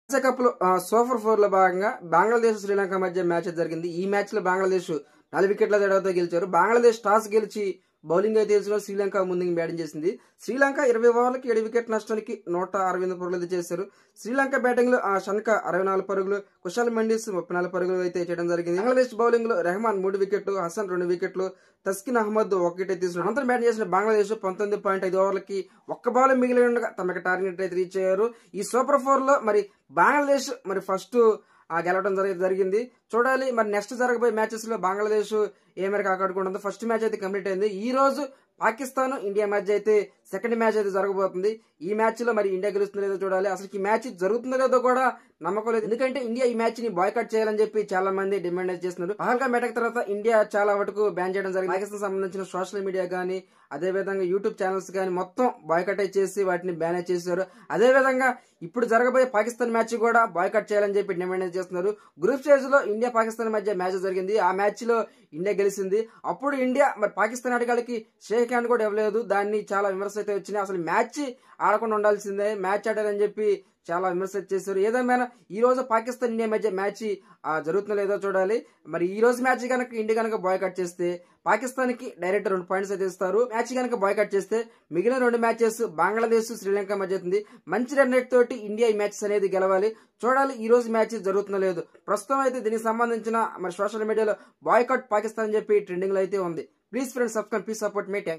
Asia cup లో super 4 లో భాగంగా బంగ్లాదేశ్ శ్రీలంక మధ్య మ్యాచ్ జరిగింది. ఈ మ్యాచ్ లో బంగ్లాదేశ్ 4 వికెట్ల తేడాతో గెలిచారు. బంగ్లాదేశ్ టాస్ గెలిచి బౌలింగ్ అయితే తీసుకుని శ్రీలంక ముందుకు బ్యాటింగ్ చేసింది. శ్రీలంక 20 ఓవర్లకి 7 వికెట్ నష్టానికి 168 పరుగులు చేశారు. శ్రీలంక బ్యాటింగ్ లో షన్క 64 పరుగులు, కుశాల్ మెండిస్ 34 పరుగులు అయితే చేయడం జరిగింది. బంగ్లాదేశ్ బౌలింగ్ లో రెహమాన్ 3 వికెట్లు, హసన్ 2 వికెట్లు, తస్కిన్ అహ్మద్ 1 వికెట్ తీసుకున్నారు. అనంతరం బ్యాటింగ్ చేసిన బంగ్లాదేశ్ 19.5 ఓవర్లకి ఒక్క బాల్ మిగిలి ఉండగా తమకి టార్గెట్ అయితే రీచ్ అయ్యారు. ఈ సూపర్ 4 లో మరి బంగ్లాదేశ్ మరి ఫస్ట్ గెలవడం జరిగింది. చూడాలి మరి నెక్స్ట్ జరగబోయే మ్యాచెస్ లో బంగ్లాదేశ్ ఏ మేరకు ఆకట్టుకుంటుందో. ఫస్ట్ మ్యాచ్ అయితే కంప్లీట్ అయింది. ఈ రోజు పాకిస్తాన్ ఇండియా మధ్య అయితే సెకండ్ మ్యాచ్ అయితే జరగబోతుంది. ఈ మ్యాచ్ లో మరి ఇండియా గెలుస్తుందో లేదో చూడాలి. అసలు ఈ మ్యాచ్ జరుగుతుందో లేదో కూడా నమ్మకం లేదు. ఎందుకంటే ఇండియా ఈ మ్యాచ్ ని బాయ్కాట్ చేయాలని చెప్పి చాలా మంది డిమాండ్ చేస్తున్నారు. పహల్గామ్ అటాక్ తర్వాత ఇండియా చాలా వరకు బ్యాన్ చేయడం జరిగింది. పాకిస్తాన్ సంబంధించిన సోషల్ మీడియా గానీ, అదే విధంగా యూట్యూబ్ ఛానల్స్ కానీ మొత్తం బాయ్కాట్ చేసి వాటిని బ్యాన్ చేశారు. అదే విధంగా ఇప్పుడు జరగబోయే పాకిస్తాన్ మ్యాచ్ కూడా బాయ్కాట్ చేయాలని చెప్పి డిమాండ్ చేస్తున్నారు. గ్రూప్ స్టేజ్ లో ఇండియా పాకిస్తాన్ మధ్య మ్యాచ్ జరిగింది. ఆ మ్యాచ్ లో ఇండియా గెలిచింది. అప్పుడు ఇండియా మరి పాకిస్తాన్ ఆటగాళ్ళకి షేక్ హ్యాండ్ కూడా ఇవ్వలేదు. దాన్ని చాలా విమర్శలు అయితే వచ్చినాయి. అసలు మ్యాచ్ ఆడకుండా ఉండాల్సిందే, మ్యాచ్ ఆడాలని చెప్పి చాలా విమర్శలు చేశారు. ఏదేమైనా ఈ రోజు పాకిస్తాన్ ఇండియా మధ్య మ్యాచ్ జరుగుతుందో లేదో చూడాలి. మరి ఈ రోజు మ్యాచ్ కనుక ఇండియా కనుక బాయ్కాట్ చేస్తే పాకిస్తాన్ కి డైరెక్ట్ 2 పాయింట్స్ అయితే ఇస్తారు. మ్యాచ్ కనుక బాయ్కాట్ చేస్తే మిగిలిన 2 మ్యాచెస్ బంగ్లాదేశ్ శ్రీలంక మధ్య అవుతుంది. మంచి రన్ రేట్ తోటి ఇండియా ఈ మ్యాచెస్ అనేది గెలవాలి. చూడాలి ఈ రోజు మ్యాచ్ జరుగుతుందో లేదు. ప్రస్తుతం అయితే దీనికి సంబంధించిన మరి సోషల్ మీడియాలో బాయ్కాట్ పాకిస్తాన్ అని చెప్పి ట్రెండింగ్ లో అయితే ఉంది. Please friends subscribe, please support me. Thanks.